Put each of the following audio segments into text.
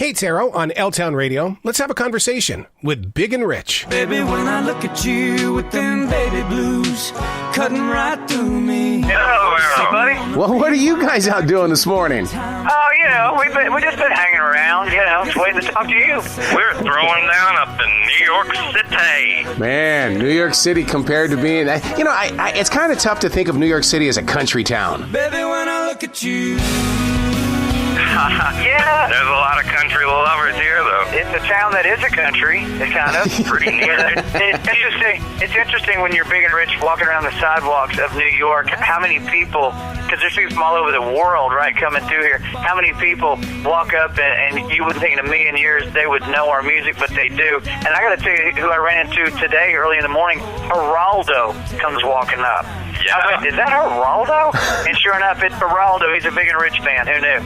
Hey, it's Arroe on L-Town Radio. Let's have a conversation with Big and Rich. Baby, when I look at you with them baby blues cutting right through me. Hello, Arroe. Buddy. Well, what are you guys out doing this morning? Oh, we just been hanging around, just waiting to talk to you. We're throwing down up in New York City. Man, New York City compared to being... it's kind of tough to think of New York City as a country town. Baby, when I look at you... Yeah. There's a lot of country lovers here, though. It's a town that is a country. It's kind of pretty near. It's interesting when you're Big and Rich walking around the sidewalks of New York, how many people, because there's people from all over the world, right, coming through here, how many people walk up and you wouldn't think in a million years they would know our music, but they do. And I got to tell you who I ran into today early in the morning, Geraldo comes walking up. Yeah. Is that Geraldo? And sure enough, it's Geraldo. He's a Big and Rich fan. Who knew?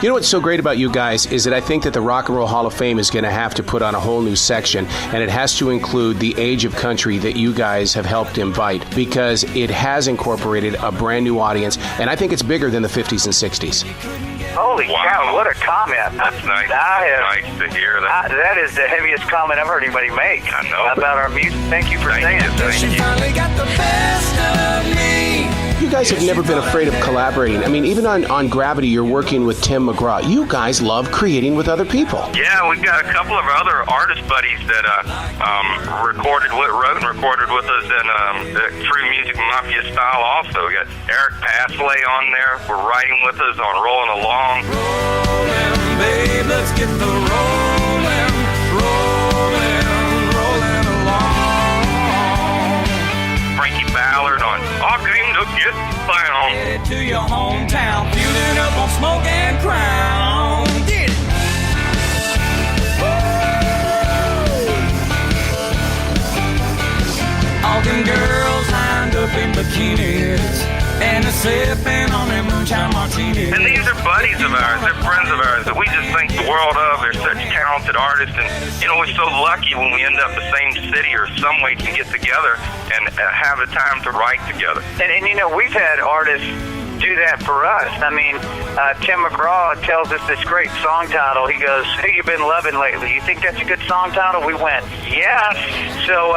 You know what's so great about you guys is that I think that the Rock and Roll Hall of Fame is going to have to put on a whole new section, and it has to include the age of country that you guys have helped invite, because it has incorporated a brand new audience, and I think it's bigger than the 50s and 60s. Holy cow, what a comment. That's nice. Nice to hear that. That is the heaviest comment I've heard anybody make. I know. About our music. Thank you for saying it. She finally got the best of me. You guys have never been afraid of collaborating. I mean, even on Gravity, you're working with Tim McGraw. You guys love creating with other people. Yeah, we've got a couple of other artist buddies that wrote and recorded with us in the True Music Mafia style also. We got Eric Passley on there. We're writing with us on Rolling Along. Rolling, babe, let's get the rolling along. Frankie Ballard on I Came to Get Down. Head to your hometown, fueling up on Smoke and Crown. Get it. All them girls lined up in bikinis and they're sipping on their moonshine martinis. And these are buddies of ours. They're friends of ours that we just think the world of. They're such talented artists. And, we're so lucky when we end up the same city or some way to get together and have the time to write together. And we've had artists do that for us. I mean, Tim McGraw tells us this great song title. He goes, "Who you been loving lately? You think that's a good song title?" We went, "Yes." So,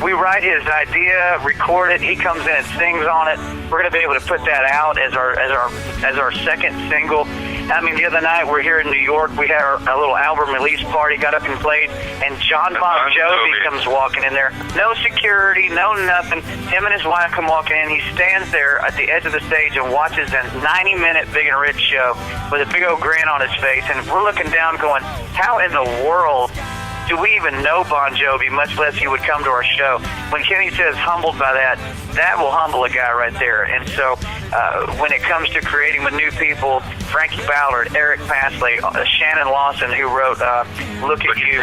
we write his idea, record it. He comes in and sings on it. We're going to be able to put that out as our second single. I mean, the other night we're here in New York. We had a little album release party, got up and played, and John Bon Jovi comes walking in there. No security, no nothing. Him and his wife come walking in. He stands there at the edge of the stage and watches a 90-minute Big and Rich show with a big old grin on his face. And we're looking down going, how in the world do we even know Bon Jovi, much less he would come to our show? When Kenny says humbled by that, that will humble a guy right there. And so when it comes to creating with new people, Frankie Ballard, Eric Passley, Shannon Lawson, who wrote Look at You,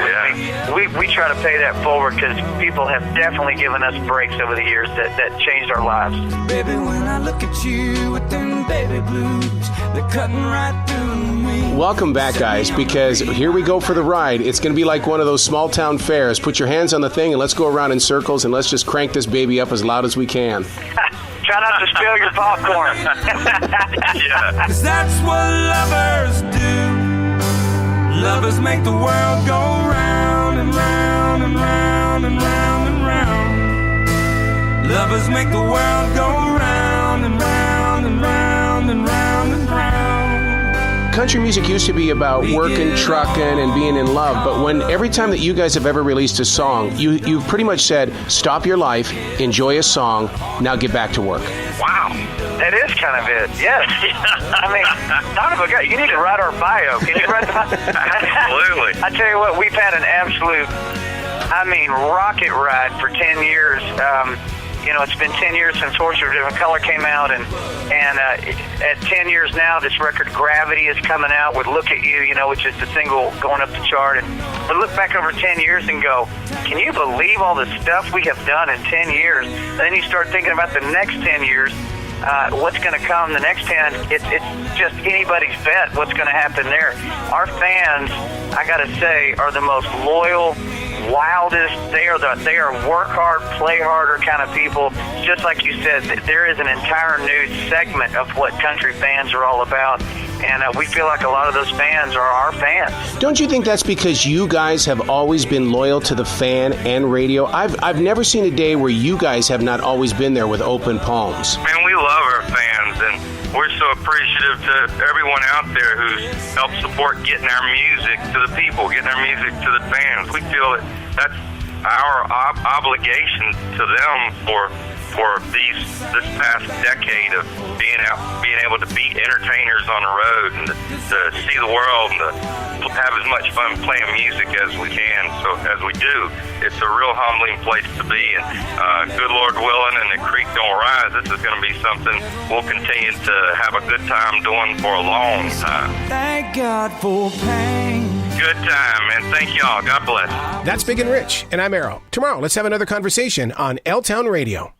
we try to pay that forward because people have definitely given us breaks over the years that changed our lives. Baby, when I look at you with them baby blues, they're cutting right through me. Welcome back, guys, because here we go for the ride. It's going to be like one of those small town fairs. Put your hands on the thing and let's go around in circles and let's just crank this baby up as loud as we can. Try not to spill your popcorn. Yeah. 'Cause that's what lovers do. Lovers make the world go round and round and round and round and round. Lovers make the world go round and round and round and round and round. Country music used to be about working, trucking, and being in love, but every time that you guys have ever released a song, you've pretty much said, stop your life, enjoy a song, now get back to work. Wow. That is kind of it, yes. I mean, not of a guy. You need to write our bio. Can you write the bio? Absolutely. I tell you what, we've had an absolute, rocket ride for 10 years. It's been 10 years since Horse of a Different Color came out, and at 10 years now, this record Gravity is coming out with Look at You, which is the single going up the chart. But look back over 10 years and go, can you believe all the stuff we have done in 10 years? And then you start thinking about the next 10 years. What's going to come the next 10, it's just anybody's bet what's going to happen there. Our fans, I got to say, are the most loyal, wildest. They are work hard, play harder kind of people. Just like you said, there is an entire new segment of what country fans are all about. and we feel like a lot of those fans are our fans. Don't you think that's because you guys have always been loyal to the fan and radio? I've never seen a day where you guys have not always been there with open palms. Man, we love our fans, and we're so appreciative to everyone out there who's helped support getting our music to the people, getting our music to the fans. We feel that that's our obligation to them for this past decade of being able to be entertainers on the road and to see the world and to have as much fun playing music as we can. So as we do, it's a real humbling place to be. And good Lord willing, and the creek don't rise, this is going to be something we'll continue to have a good time doing for a long time. Thank God for pain. Good time, and thank y'all. God bless. That's Big and Rich, and I'm Arroe. Tomorrow, let's have another conversation on L-Town Radio.